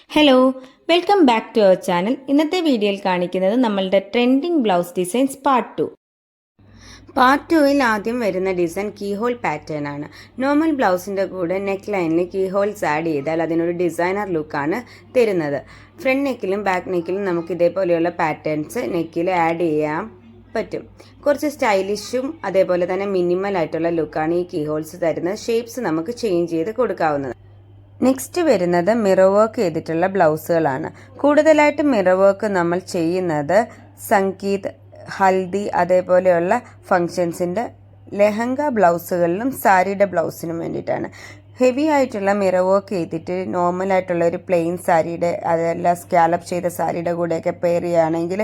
Hello, welcome back to our channel. ഇന്നത്തെ വീഡിയോയിൽ കാണിക്കുന്നത് നമ്മളുടെ trending blouse designs part 2. Part 2ൽ ആദ്യം വരുന്ന ഡിസൈൻ കീഹോൾ പാറ്റേൺ ആണ്. നോർമൽ ബ്ലൗസിൻ്റെ കൂടെ നെക്ക് ലൈനിൽ കീഹോൾസ് ആഡ് ചെയ്താൽ അതിനൊരു ഡിസൈനർ ലുക്കാണ് തരുന്നത്. ഫ്രണ്ട് നെക്കിലും ബാക്ക് നെക്കിലും നമുക്ക് ഇതേപോലെയുള്ള പാറ്റേൺസ് നെക്കിൽ ആഡ് ചെയ്യാൻ പറ്റും. കുറച്ച് സ്റ്റൈലിഷും അതേപോലെ തന്നെ മിനിമൽ ആയിട്ടുള്ള ലുക്കാണ് ഈ കീഹോൾസ് തരുന്നത്. ഷേപ്സ് നമുക്ക് ചേഞ്ച് ചെയ്ത് കൊടുക്കാവുന്നത്. നെക്സ്റ്റ് വരുന്നത് മിറർ വർക്ക് ചെയ്തിട്ടുള്ള ബ്ലൗസുകളാണ്. കൂടുതലായിട്ട് മിറർ വർക്ക് നമ്മൾ ചെയ്യുന്നത് സംഗീത്, ഹൽദി അതേപോലെയുള്ള ഫങ്ഷൻസിൻ്റെ ലെഹങ്ക ബ്ലൗസുകളിലും സാരിയുടെ ബ്ലൗസിനും വേണ്ടിയിട്ടാണ്. ഹെവി ആയിട്ടുള്ള മിറർ വർക്ക് ചെയ്തിട്ട് നോർമലായിട്ടുള്ള ഒരു പ്ലെയിൻ സാരിയുടെ അതെല്ലാം സ്കാലപ്പ് ചെയ്ത സാരിയുടെ കൂടെയൊക്കെ പെയർ ചെയ്യുകയാണെങ്കിൽ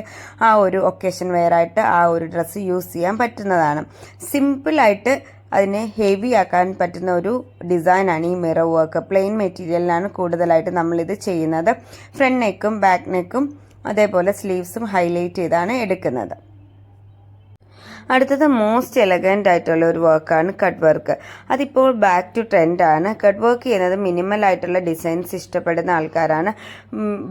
ആ ഒരു ഒക്കേഷൻ വെയറായിട്ട് ആ ഒരു ഡ്രസ്സ് യൂസ് ചെയ്യാൻ പറ്റുന്നതാണ്. സിമ്പിളായിട്ട് അതിനെ ഹെവി ആക്കാൻ പറ്റുന്ന ഒരു ഡിസൈനാണ് ഈ മിറർ വർക്ക്. പ്ലെയിൻ മെറ്റീരിയലിലാണ് കൂടുതലായിട്ട് നമ്മളിത് ചെയ്യുന്നത്. ഫ്രണ്ട് നെക്കും ബാക്ക് നെക്കും അതേപോലെ സ്ലീവ്സും ഹൈലൈറ്റ് ചെയ്താണ് എടുക്കുന്നത്. അടുത്തത് മോസ്റ്റ് എലഗൻ്റ് ആയിട്ടുള്ള ഒരു വർക്കാണ് കട്ട് വർക്ക്. അതിപ്പോൾ ബാക്ക് ടു ട്രെൻഡാണ്. കട്ട് വർക്ക് ചെയ്യുന്നത് മിനിമൽ ആയിട്ടുള്ള ഡിസൈൻസ് ഇഷ്ടപ്പെടുന്ന ആൾക്കാരാണ്.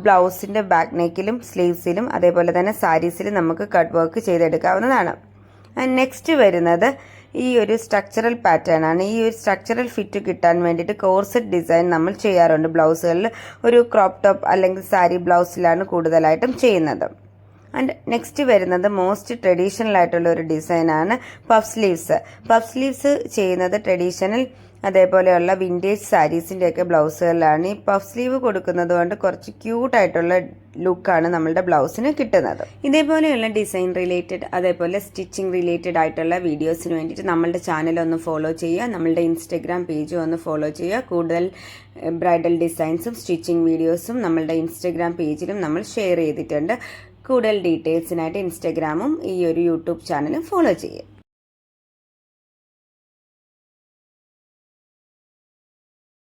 ബ്ലൗസിൻ്റെ ബാക്ക് നെക്കിലും സ്ലീവ്സിലും അതേപോലെ തന്നെ സാരീസിലും നമുക്ക് കട്ട് വർക്ക് ചെയ്തെടുക്കാവുന്നതാണ്. നെക്സ്റ്റ് വരുന്നത് ഈ ഒരു സ്ട്രക്ചറൽ പാറ്റേൺ ആണ്. ഈ ഒരു സ്ട്രക്ചറൽ ഫിറ്റ് കിട്ടാൻ വേണ്ടിയിട്ട് കോർസെറ്റ് ഡിസൈൻ നമ്മൾ ചെയ്യാറുണ്ട്. ബ്ലൗസുകളിൽ ഒരു ക്രോപ്പ് ടോപ്പ് അല്ലെങ്കിൽ സാരി ബ്ലൗസിലാണ് കൂടുതലായിട്ടും ചെയ്യുന്നത്. ആൻഡ് നെക്സ്റ്റ് വരുന്നത് മോസ്റ്റ് ട്രഡീഷണൽ ആയിട്ടുള്ള ഒരു ഡിസൈനാണ് പഫ് സ്ലീവ്സ്. പഫ് സ്ലീവ്സ് ചെയ്യുന്നത് ട്രഡീഷണൽ അതേപോലെയുള്ള വിൻറ്റേജ് സാരീസിൻ്റെയൊക്കെ ബ്ലൗസുകളിലാണ്. ഈ പഫ് സ്ലീവ് കൊടുക്കുന്നത് കൊണ്ട് കുറച്ച് ക്യൂട്ടായിട്ടുള്ള ലുക്കാണ് നമ്മളുടെ ബ്ലൗസിന് കിട്ടുന്നത്. ഇതേപോലെയുള്ള ഡിസൈൻ റിലേറ്റഡ് അതേപോലെ സ്റ്റിച്ചിങ് റിലേറ്റഡ് ആയിട്ടുള്ള വീഡിയോസിന് വേണ്ടിയിട്ട് നമ്മളുടെ ചാനൽ ഒന്ന് ഫോളോ ചെയ്യുക. നമ്മളുടെ ഇൻസ്റ്റഗ്രാം പേജും ഒന്ന് ഫോളോ ചെയ്യുക. കൂടുതൽ ബ്രൈഡൽ ഡിസൈൻസും സ്റ്റിച്ചിങ് വീഡിയോസും നമ്മളുടെ ഇൻസ്റ്റഗ്രാം പേജിലും നമ്മൾ ഷെയർ ചെയ്തിട്ടുണ്ട്. കൂടുതൽ ഡീറ്റെയിൽസിനായിട്ട് ഇൻസ്റ്റഗ്രാമും ഈ ഒരു യൂട്യൂബ് ചാനലും ഫോളോ ചെയ്യുക.